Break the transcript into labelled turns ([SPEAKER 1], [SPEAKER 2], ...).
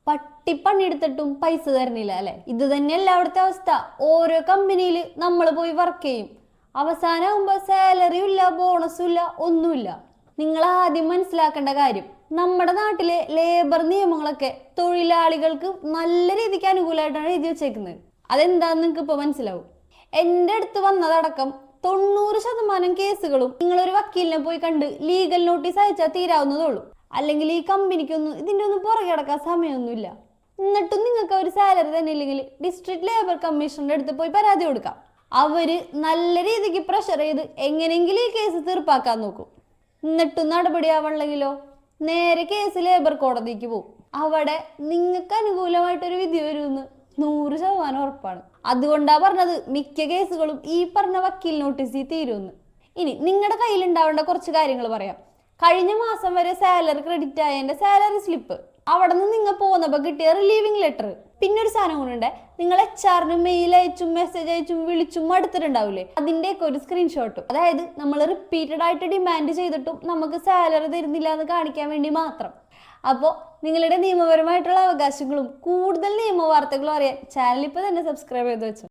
[SPEAKER 1] പട്ടിപ്പണിയെടുത്തിട്ടും പൈസ തരണില്ല അല്ലെ? ഇത് തന്നെ എല്ലായിടത്തെ അവസ്ഥ. ഓരോ കമ്പനിയിൽ നമ്മൾ പോയി വർക്ക് ചെയ്യും, അവസാനമാകുമ്പോ സാലറിയും ഇല്ല, ബോണസും ഇല്ല, ഒന്നുമില്ല. നിങ്ങൾ ആദ്യം മനസ്സിലാക്കേണ്ട കാര്യം, നമ്മുടെ നാട്ടിലെ ലേബർ നിയമങ്ങളൊക്കെ തൊഴിലാളികൾക്ക് നല്ല രീതിക്ക് അനുകൂലമായിട്ടാണ് എഴുതി വെച്ചേക്കുന്നത്. അതെന്താന്ന് നിങ്ങൾക്ക് ഇപ്പൊ മനസ്സിലാവും. എൻ്റെ അടുത്ത് വന്നതടക്കം 90% കേസുകളും നിങ്ങളൊരു വക്കീലിനെ പോയി കണ്ട് ലീഗൽ നോട്ടീസ് അയച്ചാൽ തീരാവുന്നതേ ഉള്ളൂ. അല്ലെങ്കിൽ ഈ കമ്പനിക്കൊന്നും ഇതിൻ്റെ ഒന്നും പുറകെ കിടക്കാൻ സമയമൊന്നുമില്ല. എന്നിട്ടും നിങ്ങൾക്ക് ഒരു സാലറി തന്നെ ഇല്ലെങ്കിൽ ഡിസ്ട്രിക്ട് ലേബർ കമ്മീഷണറുടെ അടുത്ത് പോയി പരാതി കൊടുക്കാം. അവര് നല്ല രീതിക്ക് പ്രഷർ ചെയ്ത് എങ്ങനെയെങ്കിലും ഈ കേസ് തീർപ്പാക്കാൻ നോക്കും. എന്നിട്ടും നടപടിയാവണില്ലെങ്കിലോ നേരെ കേസ് ലേബർ കോടതിക്ക് പോകും. അവിടെ നിങ്ങൾക്ക് അനുകൂലമായിട്ടൊരു വിധി വരുമെന്ന് 100% ഉറപ്പാണ്. അതുകൊണ്ടാ പറഞ്ഞത് മിക്ക കേസുകളും ഈ പറഞ്ഞ വക്കീൽ നോട്ടീസിൽ തീരുമെന്ന്. ഇനി നിങ്ങളുടെ കയ്യിൽ ഉണ്ടാവേണ്ട കുറച്ച് കാര്യങ്ങൾ പറയാം. കഴിഞ്ഞ മാസം വരെ സാലറി ക്രെഡിറ്റ് ആയതിന്റെ സാലറി സ്ലിപ്പ്, അവിടെ നിന്ന് നിങ്ങൾ പോകുന്നപ്പോൾ കിട്ടിയ റിലീവിംഗ് ലെറ്റർ, പിന്നെ ഒരു സാധനം കൊണ്ടുണ്ട്, നിങ്ങൾ HR-ന് മെയിൽ അയച്ചും മെസ്സേജ് അയച്ചും വിളിച്ചും അടുത്തിട്ടുണ്ടാവില്ലേ, അതിൻ്റെയൊക്കെ ഒരു സ്ക്രീൻഷോട്ടും. അതായത് നമ്മൾ റിപ്പീറ്റഡ് ആയിട്ട് ഡിമാൻഡ് ചെയ്തിട്ടും നമുക്ക് സാലറി തരുന്നില്ല എന്ന് കാണിക്കാൻ വേണ്ടി മാത്രം. അപ്പോൾ നിങ്ങളുടെ നിയമപരമായിട്ടുള്ള അവകാശങ്ങളും കൂടുതൽ നിയമവാർത്തകളും അറിയാൻ ചാനൽ ഇപ്പോൾ തന്നെ സബ്സ്ക്രൈബ് ചെയ്ത് വെച്ചു.